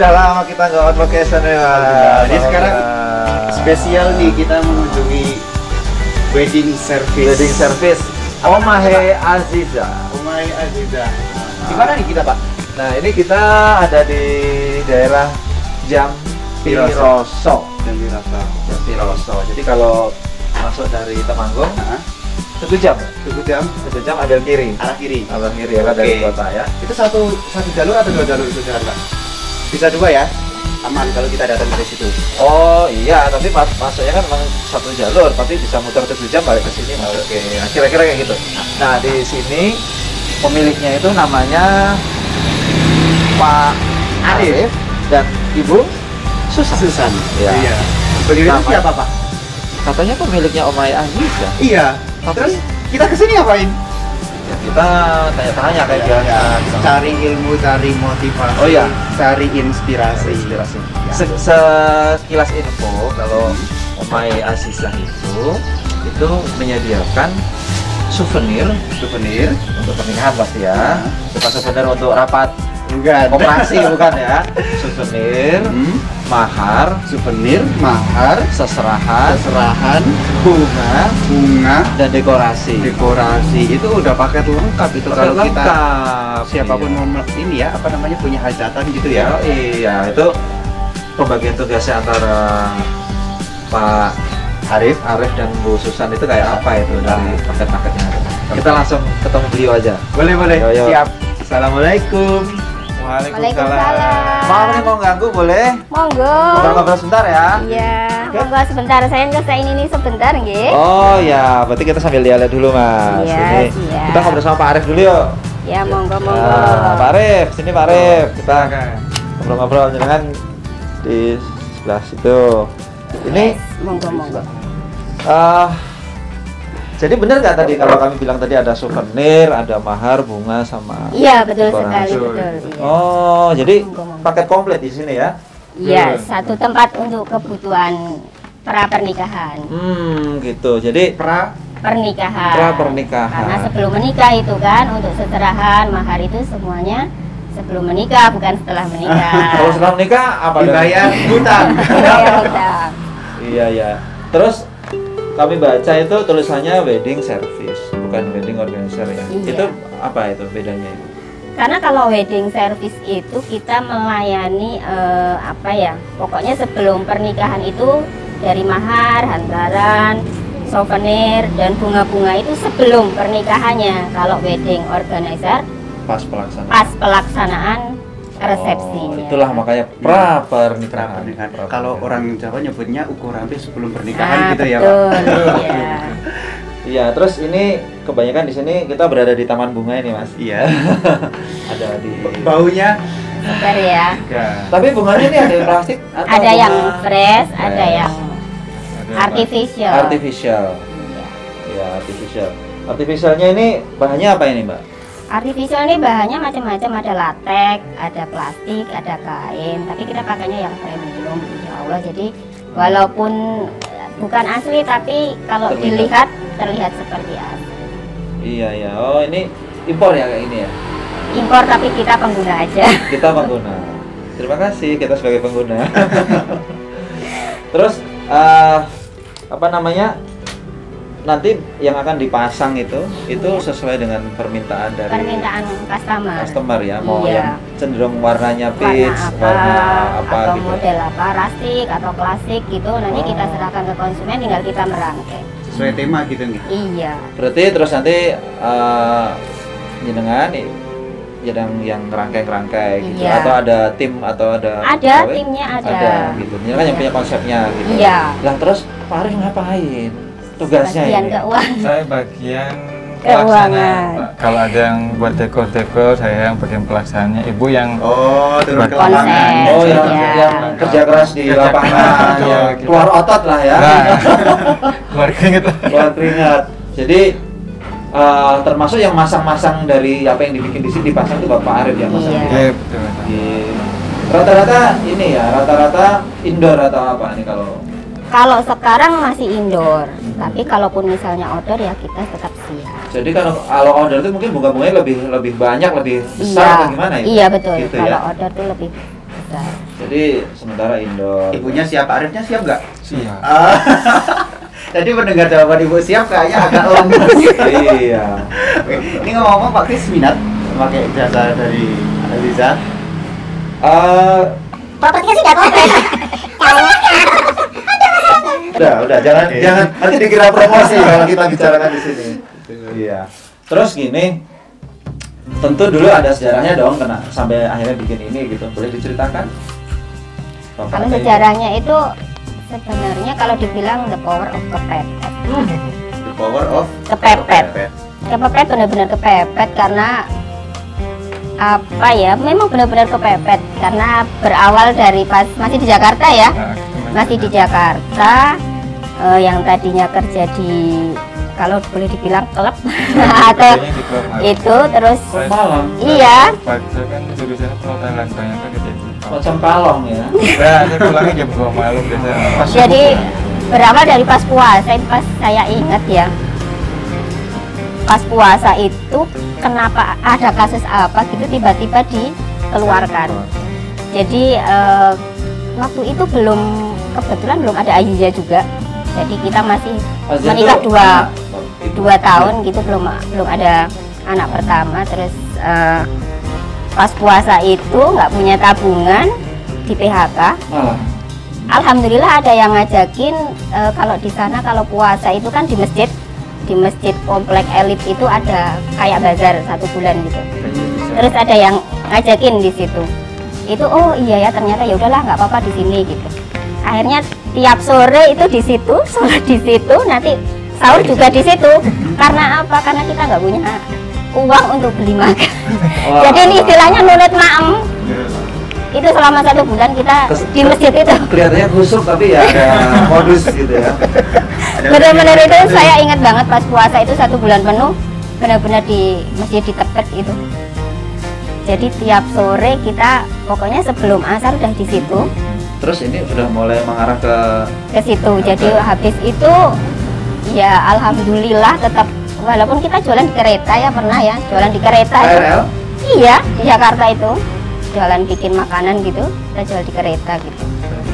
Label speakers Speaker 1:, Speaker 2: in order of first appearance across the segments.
Speaker 1: udah lama kita nggak on location ya, Mas.
Speaker 2: Jadi sekarang spesial nih kita mengunjungi wedding service.
Speaker 1: Wedding service Omahe Aziza.
Speaker 2: Omahe Aziza. Di mana nih kita, Pak?
Speaker 1: Nah, ini kita ada di daerah Jampiroso. Jampiroso. Jadi kalau masuk dari Temanggung, 1 jam.
Speaker 2: 1 jam.
Speaker 1: 1 jam ambil kiri.
Speaker 2: Arah kiri.
Speaker 1: Ambil kiri ya, dari kota ya.
Speaker 2: Itu satu jalur atau 2 jalur itu jalan, Pak? Bisa 2 ya? Aman kalau kita datang dari situ.
Speaker 1: Oh iya, tapi masuknya kan memang 1 jalur, tapi bisa muter 7 jam balik ke sini. Oke. Nah, kira-kira kayak gitu. Nah, di sini pemiliknya itu namanya Pak Arif dan Ibu Susan.
Speaker 2: Ya. Iya. Beliau itu siapa, Pak?
Speaker 1: Katanya pemiliknya Omahe Aziza.
Speaker 2: Iya.
Speaker 1: Tapi
Speaker 2: Terus kita kesini ngapain?
Speaker 1: ya kita tanya-tanya kayak biasa.
Speaker 2: Cari ilmu, cari motivasi,
Speaker 1: Oh iya,
Speaker 2: cari inspirasi.
Speaker 1: Sekilas info, kalau Omahe Aziza itu menyediakan souvenir untuk pernikahan pasti ya. Bukan souvenir untuk rapat
Speaker 2: Bukan.
Speaker 1: operasi bukan ya. Souvenir, mahar, seserahan, bunga, dan dekorasi
Speaker 2: itu udah paket lengkap itu kalau kita
Speaker 1: lengkap.
Speaker 2: siapapun mau ini ya, apa namanya, punya hajatan gitu ya.
Speaker 1: Oh, iya, itu pembagian tugasnya antara Pak Arif dan Bu Susan itu kayak apa itu dari paket-paketnya. Kita langsung ketemu beliau aja.
Speaker 2: Boleh.
Speaker 1: Yo.
Speaker 2: Siap. Assalamualaikum.
Speaker 3: Waalaikumsalam.
Speaker 1: Maaf nih mau ganggu, boleh?
Speaker 3: Monggo.
Speaker 1: Ngobrol sebentar ya.
Speaker 3: Iya, monggo sebentar. Saya ngesain ini sebentar, nggih.
Speaker 1: Oh ya, berarti kita sambil lihat dulu, Mas.
Speaker 3: Iya,
Speaker 1: Sini.
Speaker 3: siap.
Speaker 1: Kita ngobrol sama Pak Arif dulu yuk.
Speaker 3: Ya, monggo.
Speaker 1: Nah, Pak Arif, sini Pak Arif. Kita ngobrol-ngobrol dengan di sebelah situ. Ini
Speaker 3: Monggo.
Speaker 1: jadi benar nggak tadi kalau kami bilang tadi ada souvenir, ada mahar, bunga, sama
Speaker 3: Iya, betul
Speaker 1: dekorasi?
Speaker 3: sekali, betul. Iya.
Speaker 1: Oh, jadi
Speaker 3: Monggo.
Speaker 1: paket komplit di sini ya?
Speaker 3: Iya, satu tempat untuk kebutuhan pra pernikahan.
Speaker 1: Gitu. Jadi
Speaker 3: Pernikahan.
Speaker 1: pra pernikahan.
Speaker 3: Karena sebelum menikah itu kan untuk seserahan, mahar itu semuanya sebelum menikah, bukan setelah menikah.
Speaker 1: Kalau setelah menikah apa?
Speaker 2: Dibayar hutang.
Speaker 3: Bayar hutang.
Speaker 1: Iya. Terus kami baca itu tulisannya wedding service, bukan wedding organizer ya.
Speaker 3: Iya.
Speaker 1: Itu apa itu bedanya itu?
Speaker 3: Karena kalau wedding service itu kita melayani pokoknya sebelum pernikahan itu dari mahar, hantaran, souvenir, dan bunga-bunga itu sebelum pernikahannya. Kalau wedding organizer
Speaker 1: Pas pelaksanaan.
Speaker 3: pas pelaksanaan resepsinya.
Speaker 1: Itulah makanya pra pernikahan.
Speaker 2: Kalau orang Jawa nyebutnya ukur ramping sebelum pernikahan gitu ya, Pak.
Speaker 3: Betul, iya.
Speaker 1: Iya, terus ini kebanyakan di sini kita berada di Taman Bunga ini, Mas.
Speaker 2: Iya.
Speaker 1: Ada di
Speaker 2: Baunya
Speaker 3: Sebentar ya.
Speaker 1: Tapi bunganya ini ada yang plastik atau
Speaker 3: Ada yang
Speaker 1: bunga
Speaker 3: fresh, ada
Speaker 1: fresh?
Speaker 3: yang artificial.
Speaker 1: Artificial.
Speaker 3: Iya.
Speaker 1: Ya, artificial. Artificialnya ini bahannya apa ini, Mbak?
Speaker 3: Artificial ini bahannya macam-macam, ada latex, ada plastik, ada kain. Tapi kita pakainya yang premium, insya Allah. Jadi walaupun bukan asli, tapi kalau dilihat terlihat seperti asli.
Speaker 1: Iya. Oh, ini impor ya kayak ini ya?
Speaker 3: Impor tapi kita pengguna aja.
Speaker 1: Kita pengguna. Terima kasih kita sebagai pengguna. Terus apa namanya? Nanti yang akan dipasang itu sesuai dengan permintaan dari customer ya, mau yang cenderung warnanya peach, warna apa
Speaker 3: atau
Speaker 1: gitu.
Speaker 3: Model apa, rustic atau klasik gitu, nanti kita serahkan ke konsumen, tinggal kita merangkai.
Speaker 2: sesuai tema gitu nih.
Speaker 3: Iya.
Speaker 1: Berarti terus nanti jenengan yang rangkai gitu,
Speaker 3: Iya.
Speaker 1: atau ada tim atau ada
Speaker 3: Timnya ada.
Speaker 1: Gitu. Jenengan yang punya konsepnya gitu.
Speaker 3: Iya.
Speaker 1: Lah terus Pak Arif ngapain? Tugasnya
Speaker 3: Bagian
Speaker 1: ini.
Speaker 3: keuangan.
Speaker 4: Saya bagian
Speaker 3: Keuangan.
Speaker 4: pelaksana, Pak. Kalau ada yang buat dekor-dekor, saya yang bagian pelaksananya. Ibu yang
Speaker 2: Turun ke
Speaker 3: Konsep.
Speaker 2: lapangan.
Speaker 1: Oh, yang
Speaker 3: Iya.
Speaker 1: kerja keras di lapangan,
Speaker 4: Betul,
Speaker 1: yang
Speaker 4: gitu.
Speaker 1: keluar otot lah ya.
Speaker 4: Nah, keluar keringet.
Speaker 1: Keluar keringat. Jadi termasuk yang masang-masang dari apa yang dibikin di sini dipasang itu Bapak Arif ya masang.
Speaker 3: Iya.
Speaker 4: Iya, betul.
Speaker 1: Rata-rata ini ya, rata-rata indoor atau apa nih kalau?
Speaker 3: Kalau sekarang masih indoor, tapi kalaupun misalnya outdoor ya kita tetap siap.
Speaker 1: Jadi kalau outdoor itu mungkin bunga-bunganya lebih banyak, lebih besar atau gimana ya?
Speaker 3: Iya betul.
Speaker 1: Gitu
Speaker 3: Kalau
Speaker 1: ya.
Speaker 3: outdoor itu lebih besar.
Speaker 1: Jadi sementara indoor.
Speaker 2: Ibunya siap, Pak Arifnya siap nggak?
Speaker 4: Siap.
Speaker 2: Jadi mendengar jawaban ibu siap kayaknya agak lemes.
Speaker 1: Iya.
Speaker 2: Oke. Ini ngomong-ngomong Pak Kris minat memakai jasa dari Liza?
Speaker 3: Propertinya sih nggak komplit.
Speaker 1: Udah, jangan nanti dikira promosi kalau kita bicarakan di sini. Iya. Terus gini, tentu dulu ada sejarahnya dong, kena sampai akhirnya bikin ini gitu. Boleh diceritakan?
Speaker 3: Kalau sejarahnya itu sebenarnya kalau dibilang the power of kepepet.
Speaker 2: The power of
Speaker 3: Kepepet. Kepepet benar-benar kepepet karena apa ya? Memang benar-benar kepepet karena berawal dari pas masih di Jakarta ya. Masih di Jakarta yang tadinya kerja di kalau boleh dibilang klub atau itu terus
Speaker 1: Malam.
Speaker 3: iya
Speaker 4: Saya kan jurusannya perhotelan, banyak kan kerja di
Speaker 1: Macam kalong ya.
Speaker 4: Nah, saya pulangnya jam 2 malam biasanya.
Speaker 3: jadi berawal dari pas puasa itu pas saya ingat ya pas puasa itu kenapa ada kasus apa gitu tiba-tiba dikeluarkan jadi waktu itu kebetulan belum ada Aziza juga jadi kita masih menikah dua tahun gitu belum ada anak pertama terus pas puasa itu nggak punya tabungan di PHK. Alhamdulillah ada yang ngajakin kalau di sana kalau puasa itu kan di masjid komplek elit itu ada kayak bazar 1 bulan gitu. Terus ada yang ngajakin di situ. Itu oh iya ya ternyata ya udahlah nggak apa-apa di sini gitu. Akhirnya tiap sore itu di situ, sholat di situ, nanti sahur juga di situ. Karena apa? Karena kita nggak punya uang untuk beli makan. Jadi ini istilahnya nurut maem. Itu selama 1 bulan kita di masjid itu.
Speaker 1: Kelihatannya khusuk tapi ya ada modus gitu ya.
Speaker 3: Benar-benar itu saya ingat banget pas puasa itu 1 bulan penuh benar-benar di masjid di Tepet itu. Jadi tiap sore kita pokoknya sebelum asar udah di situ.
Speaker 1: Terus ini sudah mulai mengarah ke
Speaker 3: Situ. Jadi habis itu ya alhamdulillah tetap walaupun kita jualan di kereta ya pernah ya jualan di kereta.
Speaker 1: KRL?
Speaker 3: Iya di Jakarta itu jualan bikin makanan gitu kita jual di kereta gitu.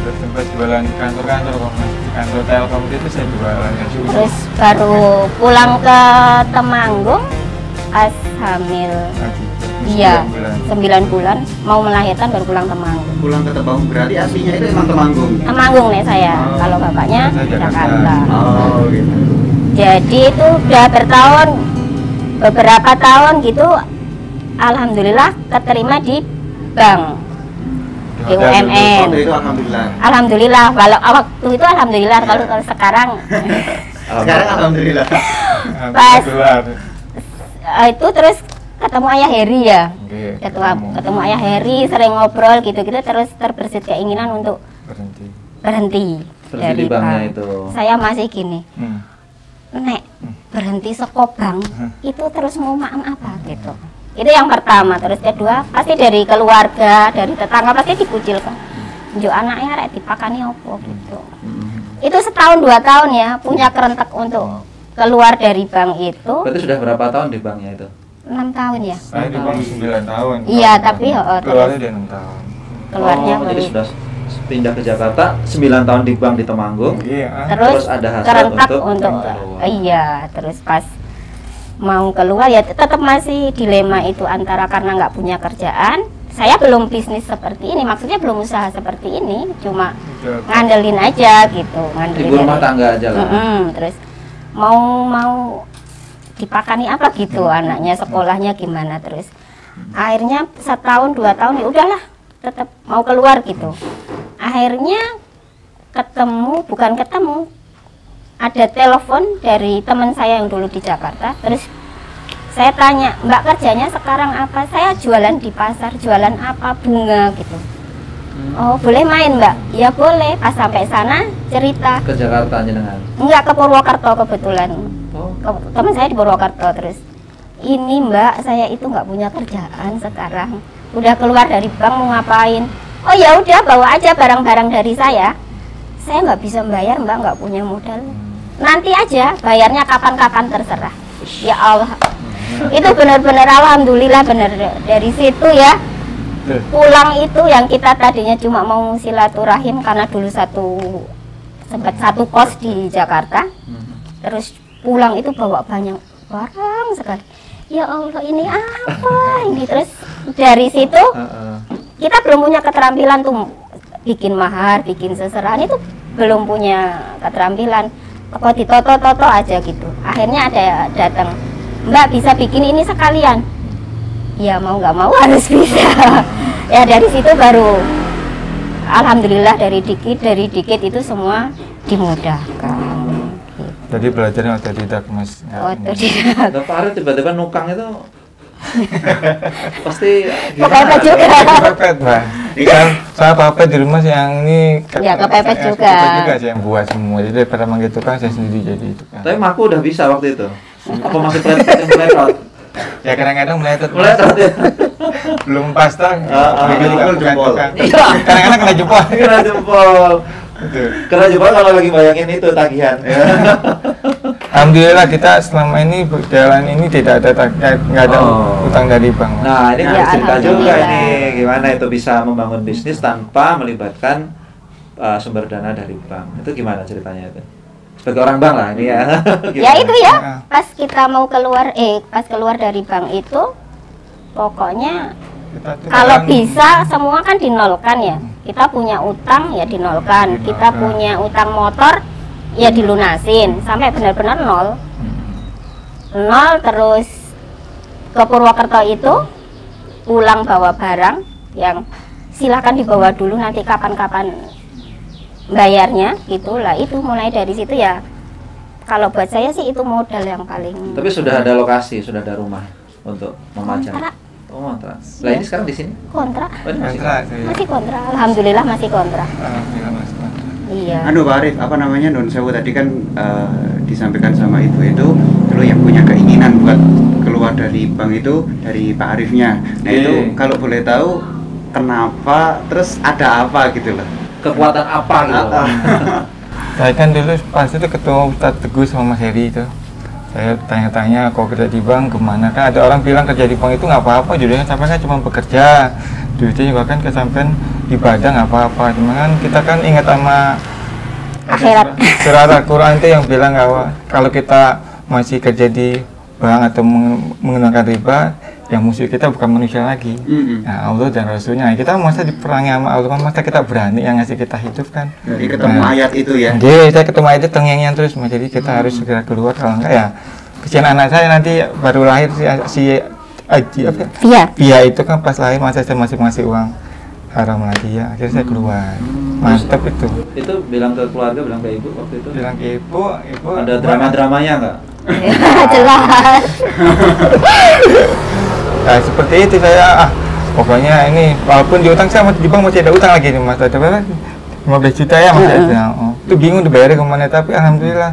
Speaker 4: Terus tempat jualan di kantor-kantor kok mas, di kantor Telkom itu saya jualan ya juga.
Speaker 3: Terus baru pulang ke Temanggung pas hamil. Iya, 9 bulan mau melahirkan baru pulang Temanggung.
Speaker 2: Pulang ke Temanggung berarti aslinya itu emang Temanggung.
Speaker 3: Temanggung nih saya, kalau bapaknya
Speaker 4: Saya Jakarta.
Speaker 3: Jakarta.
Speaker 2: Oh gitu.
Speaker 3: Jadi itu udah beberapa tahun gitu, alhamdulillah keterima di bank BUMN.
Speaker 2: Waktu itu alhamdulillah.
Speaker 3: Alhamdulillah, walau waktu itu alhamdulillah kalau sekarang
Speaker 2: Sekarang alhamdulillah.
Speaker 3: Pas.
Speaker 4: Keluar.
Speaker 3: itu terus ketemu Ayah Heri ya.
Speaker 4: Oke,
Speaker 3: Ketemu Ayah Heri sering ngobrol gitu-gitu terus terbersit keinginan untuk berhenti
Speaker 1: di banknya itu.
Speaker 3: Saya masih gini. Nek berhenti sekobang itu terus mau makan apa gitu. Itu yang pertama, terus kedua pasti dari keluarga, dari tetangga pasti dikucilkan. Njuk anaknya rek dipakani opo gitu. Itu 1-2 tahun ya punya kerentek untuk keluar dari bank itu.
Speaker 1: Berarti sudah berapa tahun di banknya itu?
Speaker 3: 6 tahun ya.
Speaker 4: Saya di bank 9 tahun.
Speaker 3: Iya, tapi
Speaker 4: keluarnya udah 6 tahun.
Speaker 3: Keluarnya
Speaker 1: jadi
Speaker 3: baru.
Speaker 1: sudah pindah ke Jakarta 9 tahun di bank di Temanggung.
Speaker 4: Iya.
Speaker 3: Terus
Speaker 1: ada hasrat
Speaker 3: kerentak
Speaker 1: untuk
Speaker 3: untuk iya, terus pas mau keluar ya tetap masih dilema itu antara karena nggak punya kerjaan. Saya belum bisnis seperti ini, maksudnya belum usaha seperti ini, cuma ngandelin aja gitu, ngandelin
Speaker 1: ibu rumah tangga aja lah.
Speaker 3: Terus mau dipakani apa gitu anaknya sekolahnya gimana terus akhirnya 1 tahun 2 tahun ya udahlah tetap mau keluar gitu. Akhirnya bukan ketemu ada telepon dari teman saya yang dulu di Jakarta. Terus saya tanya, Mbak kerjanya sekarang apa? Saya jualan di pasar, jualan apa? Bunga gitu. Oh boleh main Mbak? Ya boleh. Pas sampai sana cerita
Speaker 1: Ke Jakarta jenengan?
Speaker 3: enggak, ke Purwokerto kebetulan.
Speaker 1: Oh.
Speaker 3: Teman saya di Purwokerto. Terus ini Mbak saya itu nggak punya kerjaan sekarang, udah keluar dari bank mau ngapain? Oh ya udah bawa aja barang-barang dari saya nggak bisa bayar Mbak, nggak punya modal, nanti aja bayarnya kapan-kapan terserah. Ya Allah, itu benar-benar alhamdulillah benar dari situ ya pulang itu yang kita tadinya cuma mau silaturahim karena dulu sempat satu kos di Jakarta, terus pulang itu bawa banyak barang sekali. Ya Allah, ini apa ini? Terus dari situ kita belum punya keterampilan tuh bikin mahar, bikin seserahan, itu belum punya keterampilan. Kok ditoto-toto aja gitu. Akhirnya ada datang, Mbak bisa bikin ini sekalian. Ya mau nggak mau harus bisa. Ya dari situ baru alhamdulillah dari dikit itu semua dimudahkan.
Speaker 4: Jadi belajarnya otodidak Mas.
Speaker 3: Otodidak.
Speaker 1: Pak Arif tiba-tiba nukang itu pasti
Speaker 3: Kepepet juga.
Speaker 4: Kepepet, Mbak. Saya papa di rumah yang ini
Speaker 3: Ya, kepepet juga.
Speaker 4: Kepepet juga saya yang buat semua. Jadi daripada manggil tukang saya sendiri jadi itu kan.
Speaker 1: Tapi Maku udah bisa waktu itu. Apa masih meletot?
Speaker 4: Ya kadang-kadang meletot.
Speaker 1: Meletot ya.
Speaker 4: Belum pasta.
Speaker 2: jempol.
Speaker 4: Kadang-kadang kena jempol.
Speaker 1: Kena jempol.
Speaker 4: Betul.
Speaker 1: Kena jempol kalau lagi bayangin itu tagihan.
Speaker 4: Alhamdulillah kita selama ini berjalan ini tidak ada nggak ada utang dari bank.
Speaker 1: Nah ini
Speaker 3: Ya,
Speaker 1: harus cerita juga
Speaker 3: alhamdulillah.
Speaker 1: ini gimana itu bisa membangun bisnis tanpa melibatkan sumber dana dari bank. Itu gimana ceritanya itu? Sebagai orang bank lah ini ya.
Speaker 3: Ya itu ya, pas kita mau keluar pas keluar dari bank itu pokoknya kalau bisa semua kan dinolkan ya. Kita punya utang ya dinolkan, kita punya utang motor ya dilunasin sampai benar-benar nol. Terus ke Purwokerto itu pulang bawa barang yang silakan dibawa dulu nanti kapan-kapan bayarnya gitulah. Itu mulai dari situ ya. Kalau buat saya sih itu modal yang paling.
Speaker 1: Tapi sudah ada lokasi, sudah ada rumah untuk memajang.
Speaker 3: Kontrak.
Speaker 1: Oh, kontrak. Lah ini sekarang di sini?
Speaker 3: Kontrak.
Speaker 1: Oh, ini masih
Speaker 3: Masih kontrak. Alhamdulillah masih kontrak.
Speaker 4: Alhamdulillah Mas.
Speaker 3: Iya.
Speaker 2: Anu Pak Arif, apa namanya Nun Sewu tadi kan disampaikan sama ibu itu dulu yang punya keinginan buat keluar dari bank itu dari Pak Arifnya. Nah itu kalau boleh tahu kenapa, terus ada apa gitu loh?
Speaker 1: kekuatan apa gitu.
Speaker 4: Saya kan dulu pas itu ketemu Ustadz Teguh sama Mas Heri itu. Saya tanya-tanya kok kerja di bank kemana, kan ada orang bilang kerja di bank itu nggak apa-apa, judulnya sampai kan cuma bekerja, duitnya juga kan kesampean ibadah nggak apa-apa, cuma kan kita kan ingat sama
Speaker 3: Akhirat.
Speaker 4: surat Al-Quran itu yang bilang bahwa kalau kita masih kerja di bank atau menggunakan riba, yang musuh kita bukan manusia lagi, nah, Allah dan Rasulnya. Kita masa diperangi sama Allah, masa kita berani yang ngasih kita hidup kan.
Speaker 2: Jadi ketemu ayat itu ya.
Speaker 4: Jadi saya ketemu ayat itu tengeng terus, jadi kita harus segera keluar, kalau enggak ya kesian anak saya nanti baru lahir si Aji apa? Pia itu kan pas lahir masa saya masih ngasih uang haram lagi ya, akhirnya saya keluar. Mantap itu.
Speaker 1: Itu bilang ke keluarga, bilang ke ibu waktu itu.
Speaker 4: Bilang ke ibu
Speaker 1: Ada drama-dramanya nggak?
Speaker 3: Jelas.
Speaker 4: Nah, seperti itu saya pokoknya ini walaupun di utang saya masih di bank masih ada utang lagi nih Mas, ada berapa? 15 juta ya Mas. Itu bingung dibayar kemana, tapi alhamdulillah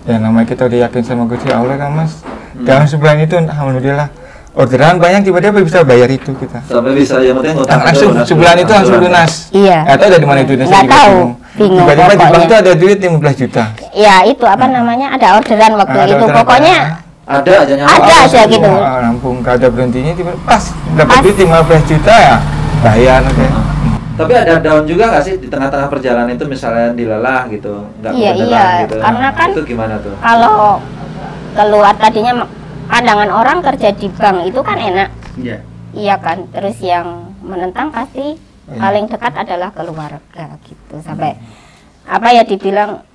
Speaker 4: ya namanya kita udah yakin sama Gusti Allah kan Mas. Dalam sebulan itu alhamdulillah orderan banyak, tiba-tiba bisa bayar itu kita.
Speaker 1: Sampai bisa yang penting utang
Speaker 4: Langsung sebulan itu langsung lunas.
Speaker 3: Iya.
Speaker 4: Atau dari mana itu?
Speaker 3: Nggak tahu. Bingung
Speaker 4: Tiba-tiba di bank
Speaker 3: pokoknya.
Speaker 4: itu ada duit 15 juta.
Speaker 3: Ya itu apa namanya, ada orderan waktu
Speaker 4: Ada
Speaker 3: itu
Speaker 4: orderan
Speaker 3: pokoknya
Speaker 1: ada aja nyawa.
Speaker 3: ada aja gitu.
Speaker 4: Lampung nggak ada berhentinya, tiba pas dapat duit 15 juta ya bayar oke.
Speaker 1: Tapi ada down juga nggak sih di tengah-tengah perjalanan itu, misalnya dilelah gitu, nggak
Speaker 3: Iya,
Speaker 1: beneran
Speaker 3: iya.
Speaker 1: gitu.
Speaker 3: Karena kan
Speaker 1: itu gimana tuh?
Speaker 3: Kalau keluar tadinya pandangan orang kerja di bank itu kan enak.
Speaker 2: Iya.
Speaker 3: Iya kan, terus yang menentang pasti paling dekat adalah keluarga gitu. Sampai apa ya dibilang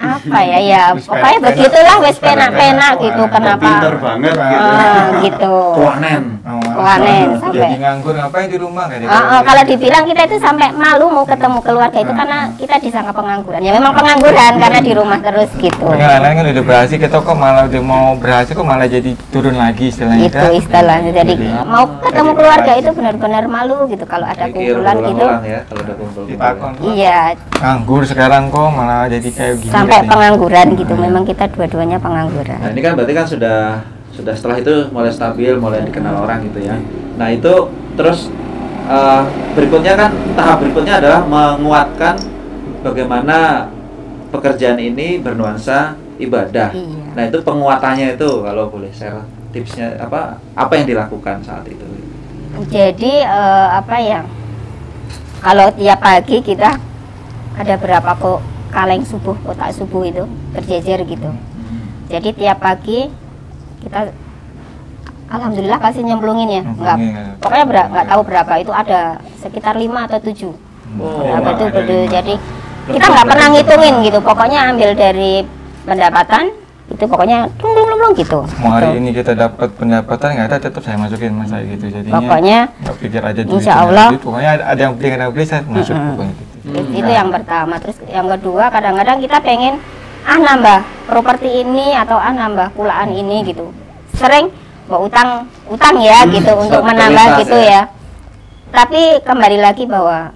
Speaker 3: apa ya pokoknya begitulah wes penak-penak gitu. Kenapa
Speaker 2: Pinter banget gitu.
Speaker 3: gitu
Speaker 1: Kuanen.
Speaker 3: Kuanen sampai
Speaker 4: Jadi nganggur ngapain di rumah kayak
Speaker 3: kalau dibilang kita itu sampai malu mau ketemu keluarga itu karena kita disangka pengangguran. Ya memang pengangguran karena di rumah terus gitu.
Speaker 4: Yang kan udah berhasil, kita kok malah udah mau berhasil kok malah jadi turun lagi istilahnya.
Speaker 3: Itu istilahnya. Jadi mau ketemu keluarga itu benar-benar malu gitu kalau ada
Speaker 1: Mikir
Speaker 3: kumpulan gitu.
Speaker 1: berulang-ulang ya kalau ada kumpul.
Speaker 4: Ditakon.
Speaker 3: Iya,
Speaker 4: Nganggur sekarang kok malah jadi kayak gini.
Speaker 3: sampai pengangguran gitu. Memang kita dua-duanya pengangguran.
Speaker 1: Nah ini kan berarti kan sudah setelah itu mulai stabil, mulai dikenal orang gitu ya. Nah itu terus berikutnya kan tahap berikutnya adalah menguatkan bagaimana pekerjaan ini bernuansa ibadah.
Speaker 3: Iya.
Speaker 1: Nah itu penguatannya itu kalau boleh share tipsnya apa yang dilakukan saat itu?
Speaker 3: Jadi apa ya? Kalau tiap pagi kita ada berapa kok kaleng subuh, kotak subuh itu berjejer gitu. Jadi tiap pagi kita alhamdulillah pasti nyemplungin ya. Enggak, pokoknya nggak tahu berapa itu, ada sekitar 5 atau 7. Berapa itu betul. Jadi kita nggak pernah ngitungin gitu. Pokoknya ambil dari pendapatan itu, pokoknya tung gitu.
Speaker 4: Mau hari ini kita dapat pendapatan nggak ada, tetap saya masukin mas saya gitu. Jadinya
Speaker 3: pokoknya
Speaker 4: nggak pikir aja duit.
Speaker 3: Insya Allah.
Speaker 4: Pokoknya ada yang beli saya masuk pokoknya gitu.
Speaker 3: Itu yang pertama. Terus yang kedua, kadang-kadang kita pengen nambah properti ini atau nambah pulaan ini gitu. Sering mau utang ya gitu untuk menambah gitu ya. Tapi kembali lagi bahwa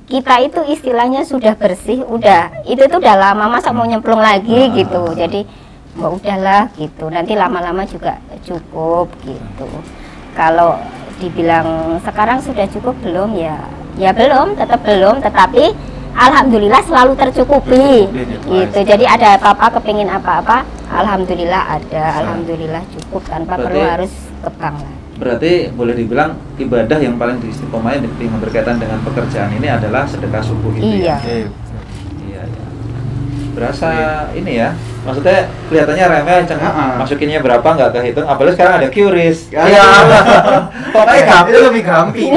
Speaker 3: kita itu istilahnya sudah bersih, itu tuh udah lama, masa mau nyemplung lagi gitu. Jadi udahlah gitu, nanti lama-lama juga cukup gitu. Kalau dibilang sekarang sudah cukup belum ya belum, tetap belum, tetapi alhamdulillah selalu tercukupi gitu. Jadi ada apa-apa, kepingin apa-apa, alhamdulillah ada, alhamdulillah cukup tanpa perlu harus ke bank lah.
Speaker 1: Berarti boleh dibilang ibadah yang paling diistiqomahin yang berkaitan dengan pekerjaan ini adalah sedekah subuh itu
Speaker 3: Iya.
Speaker 1: ya? Iya. Berasa ini ya, maksudnya kelihatannya remeh, masukinnya berapa nggak kehitung, apalagi sekarang ada QRIS.
Speaker 2: Iya. Pokoknya itu lebih gampang.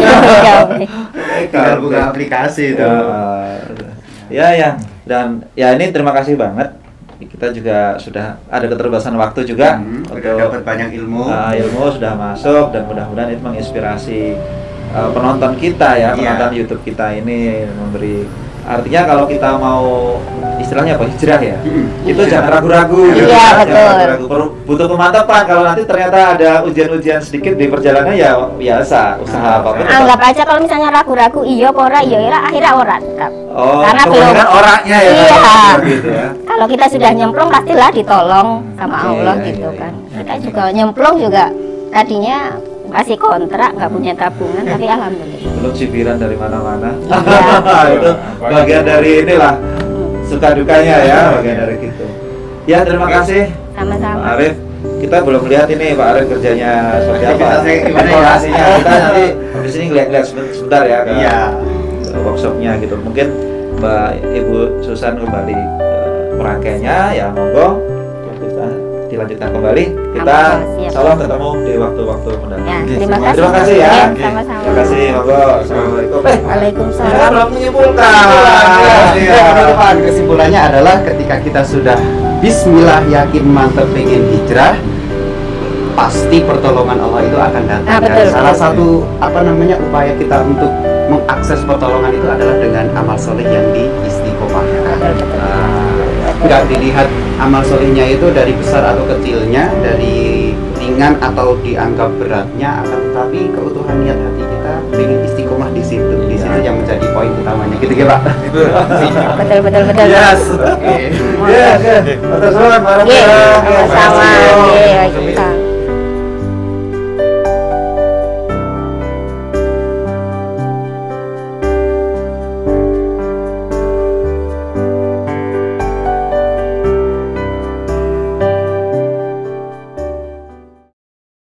Speaker 2: Tinggal buka aplikasi itu.
Speaker 1: Ya. Dan ya ini terima kasih banget. Kita juga sudah ada keterbatasan waktu juga
Speaker 2: untuk dapat banyak ilmu.
Speaker 1: Ilmu sudah masuk dan mudah-mudahan itu menginspirasi penonton kita ya, penonton YouTube kita ini, memberi artinya kalau kita mau istilahnya apa, hijrah ya, itu jangan ragu-ragu.
Speaker 3: Iya, betul.
Speaker 1: Butuh kemantapan. Kalau nanti ternyata ada ujian-ujian sedikit di perjalanan ya biasa, usaha apapun.
Speaker 3: Anggap aja kalau misalnya ragu-ragu, iya apa ora, akhirnya ora tetap.
Speaker 1: Karena belum orangnya ya.
Speaker 3: Iya.
Speaker 1: Gitu ya.
Speaker 3: Kalau kita sudah nyemplung pastilah ditolong sama Allah gitu kan. Kita juga nyemplung juga tadinya kasih kontrak, nggak punya tabungan, tapi alhamdulillah.
Speaker 1: Belum cibiran dari mana-mana.
Speaker 3: Iya.
Speaker 1: Itu bagian dari inilah suka dukanya ya, bagian dari gitu. Ya, terima kasih.
Speaker 3: Sama-sama.
Speaker 1: Pak Arif, kita belum lihat ini Pak Arif kerjanya seperti apa. Informasinya kita nanti di sini lihat sebentar ya ke workshopnya gitu. Mungkin Mbak Ibu Susan kembali merangkainya ya, monggo kita dilanjutkan kembali. Kita salam ketemu di waktu-waktu mendatang.
Speaker 3: Ya, terima kasih.
Speaker 1: Terima kasih ya.
Speaker 3: Sama-sama.
Speaker 1: Terima kasih, monggo. Assalamualaikum.
Speaker 3: Waalaikumsalam.
Speaker 1: Belum menyimpulkan.
Speaker 2: Kesimpulannya adalah ketika kita sudah bismillah, yakin, mantap, pengen hijrah, pasti pertolongan Allah itu akan datang. Dan salah satu upaya kita untuk mengakses pertolongan itu adalah dengan amal soleh yang diistiqomahkan. Nggak dilihat amal solehnya itu dari besar atau kecilnya, dari ringan atau dianggap beratnya, akan tetapi keutuhan niat hati kita ingin istiqomah di situ. Di situ yang menjadi poin utamanya. Gitu ya, Pak?
Speaker 3: Betul.
Speaker 1: Yes. Oke. Yes. Atas nama
Speaker 3: sama.